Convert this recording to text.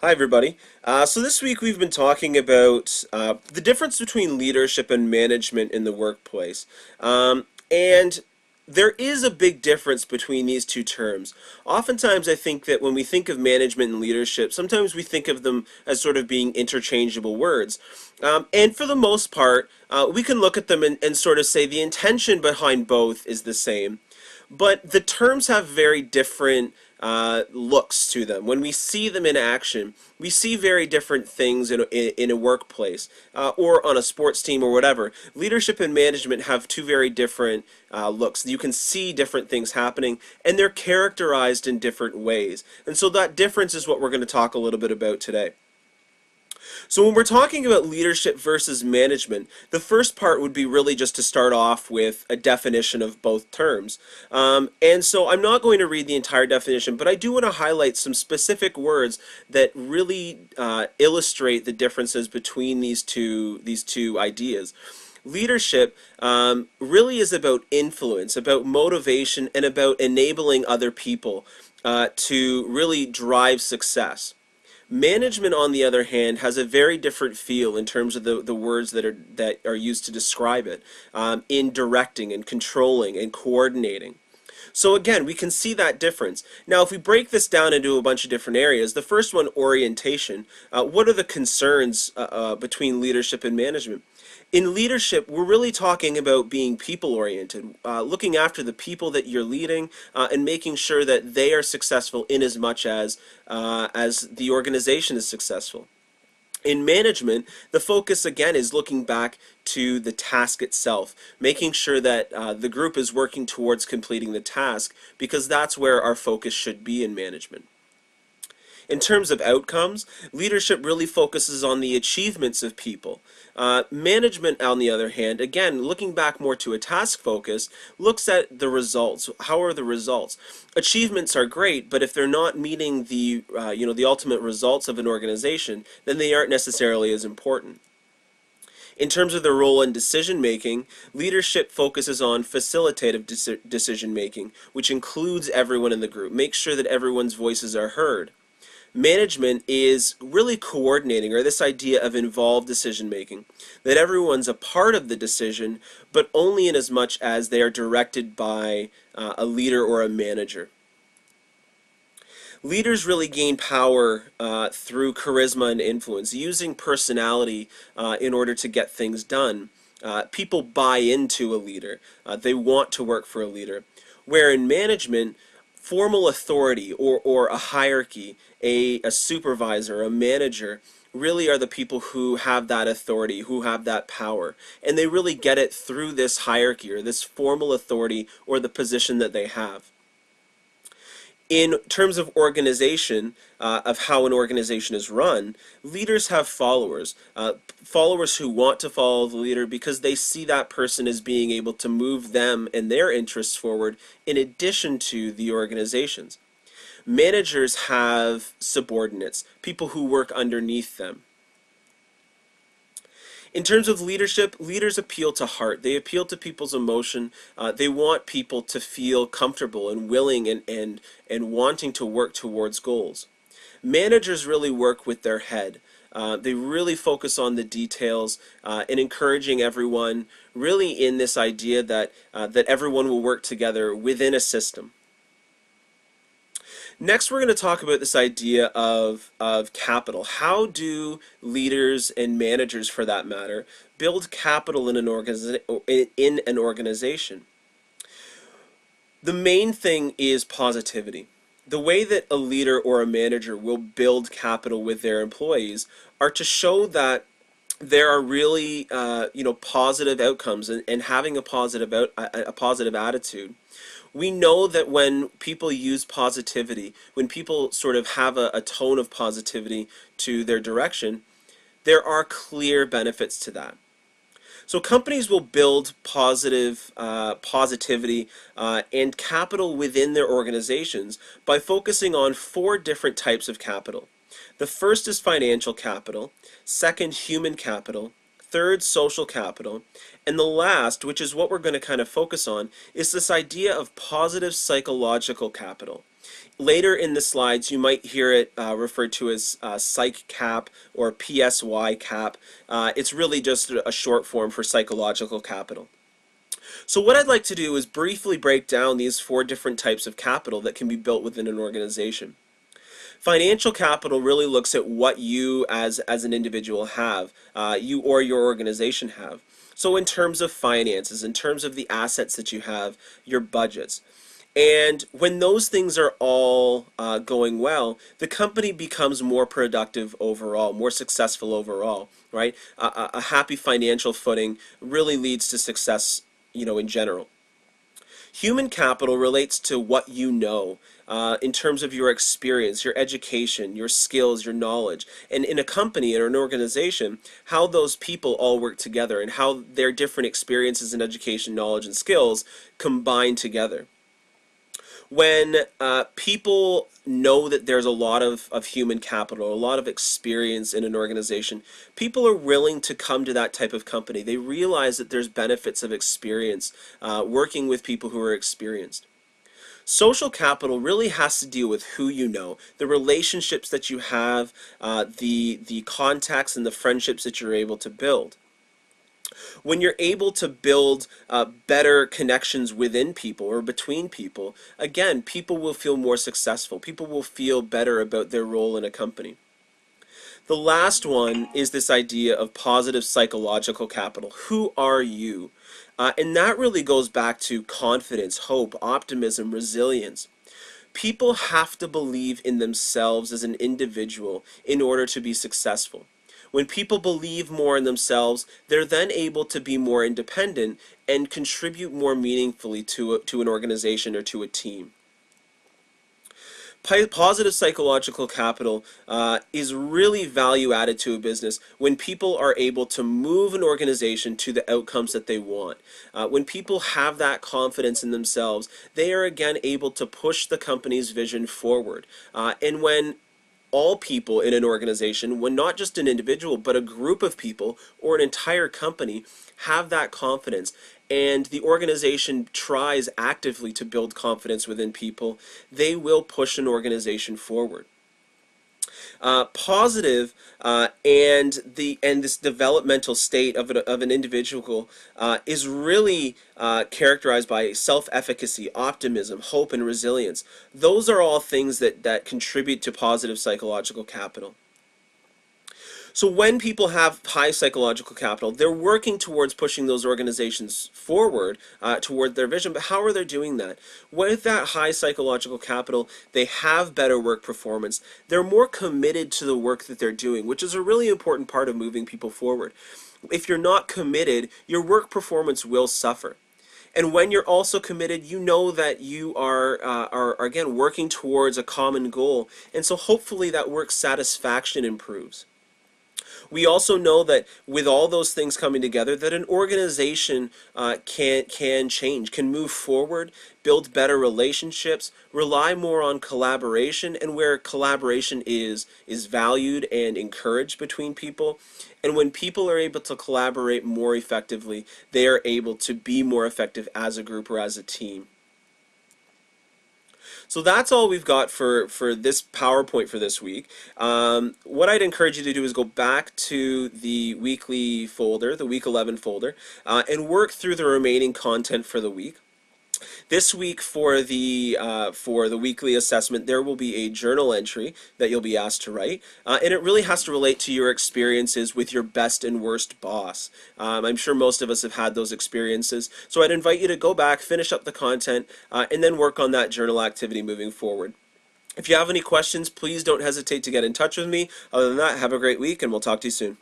Hi, everybody. So this week we've been talking about the difference between leadership and management in the workplace. And there is a big difference between these two terms. Oftentimes, I think that when we think of management and leadership, sometimes we think of them as sort of being interchangeable words. And for the most part, we can look at them and sort of say the intention behind both is the same. But the terms have very different looks to them. When we see them in action, we see very different things in a workplace or on a sports team or whatever. Leadership and management have two very different looks. You can see different things happening, and they're characterized in different ways. And so that difference is what we're going to talk a little bit about today. So when we're talking about leadership versus management, the first part would be really just to start off with a definition of both terms. And so I'm not going to read the entire definition, but I do want to highlight some specific words that really illustrate the differences between these two ideas. Leadership really is about influence, about motivation, and about enabling other people to really drive success. Management, on the other hand, has a very different feel in terms of the words that are used to describe it, in directing and controlling and coordinating. So again, we can see that difference. Now, if we break this down into a bunch of different areas, the first one, orientation. What are the concerns between leadership and management? In leadership, we're really talking about being people-oriented, looking after the people that you're leading, and making sure that they are successful in as much as the organization is successful. In management, the focus again is looking back to the task itself, making sure that the group is working towards completing the task, because that's where our focus should be in management. In terms of outcomes, leadership really focuses on the achievements of people. Management, on the other hand, again, looking back more to a task focus, looks at the results. How are the results? Achievements are great, but if they're not meeting the ultimate results of an organization, then they aren't necessarily as important. In terms of their role in decision making, leadership focuses on facilitative decision making, which includes everyone in the group. Make sure that everyone's voices are heard. Management is really coordinating, or this idea of involved decision making, that everyone's a part of the decision, but only in as much as they are directed by a leader or a manager. Leaders really gain power through charisma and influence, using personality in order to get things done. People buy into a leader. They want to work for a leader. Where in management, formal authority or a hierarchy, a supervisor, a manager, really are the people who have that authority, who have that power. And they really get it through this hierarchy or this formal authority or the position that they have. In terms of organization, of how an organization is run, leaders have followers. Followers who want to follow the leader because they see that person as being able to move them and their interests forward in addition to the organization's. Managers have subordinates, people who work underneath them. In terms of leadership, leaders appeal to heart. They appeal to people's emotion. They want people to feel comfortable and willing and wanting to work towards goals. Managers really work with their head. They really focus on the details and encouraging everyone, really in this idea that everyone will work together within a system. Next, we're going to talk about this idea of capital. How do leaders and managers, for that matter, build capital in an organization? The main thing is positivity. The way that a leader or a manager will build capital with their employees are to show that there are really positive outcomes, and having a positive attitude. We know that when people use positivity, when people sort of have a tone of positivity to their direction, there are clear benefits to that. So companies will build positivity and capital within their organizations by focusing on four different types of capital. The first is financial capital, second, human capital, third, social capital, and the last, which is what we're going to kind of focus on, is this idea of positive psychological capital. Later in the slides, you might hear it referred to as psych cap or PSY cap. It's really just a short form for psychological capital. So what I'd like to do is briefly break down these four different types of capital that can be built within an organization. Financial capital really looks at what you as an individual have, you or your organization have. So in terms of finances, in terms of the assets that you have, your budgets. And when those things are all going well, the company becomes more productive overall, more successful overall, right? A happy financial footing really leads to success, in general. Human capital relates to what you know in terms of your experience, your education, your skills, your knowledge. And in a company or an organization, how those people all work together and how their different experiences and education, knowledge, and skills combine together. When people know that there's a lot of human capital, a lot of experience in an organization, people are willing to come to that type of company. They realize that there's benefits of experience working with people who are experienced. Social capital really has to deal with who you know, the relationships that you have, the contacts and the friendships that you're able to build. When you're able to build better connections within people or between people, again, people will feel more successful. People will feel better about their role in a company. The last one is this idea of positive psychological capital. Who are you? And that really goes back to confidence, hope, optimism, resilience. People have to believe in themselves as an individual in order to be successful. When people believe more in themselves, they're then able to be more independent and contribute more meaningfully to an organization or to a team. Positive psychological capital is really value added to a business when people are able to move an organization to the outcomes that they want. When people have that confidence in themselves, they are again able to push the company's vision forward. And when all people in an organization, when not just an individual, but a group of people or an entire company have that confidence, and the organization tries actively to build confidence within people, they will push an organization forward. Positive and this developmental state of an individual is really characterized by self-efficacy, optimism, hope, and resilience. Those are all things that contribute to positive psychological capital. So when people have high psychological capital, they're working towards pushing those organizations forward toward their vision. But how are they doing that? With that high psychological capital, they have better work performance. They're more committed to the work that they're doing, which is a really important part of moving people forward. If you're not committed, your work performance will suffer. And when you're also committed, you know that you are again working towards a common goal, and so hopefully that work satisfaction improves. We also know that with all those things coming together, that an organization can change, can move forward, build better relationships, rely more on collaboration, and where collaboration is valued and encouraged between people. And when people are able to collaborate more effectively, they are able to be more effective as a group or as a team. So that's all we've got for this PowerPoint for this week. What I'd encourage you to do is go back to the weekly folder, the week 11 folder, and work through the remaining content for the week. This week for the weekly assessment, there will be a journal entry that you'll be asked to write, and it really has to relate to your experiences with your best and worst boss. I'm sure most of us have had those experiences, so I'd invite you to go back, finish up the content, and then work on that journal activity moving forward. If you have any questions, please don't hesitate to get in touch with me. Other than that, have a great week, and we'll talk to you soon.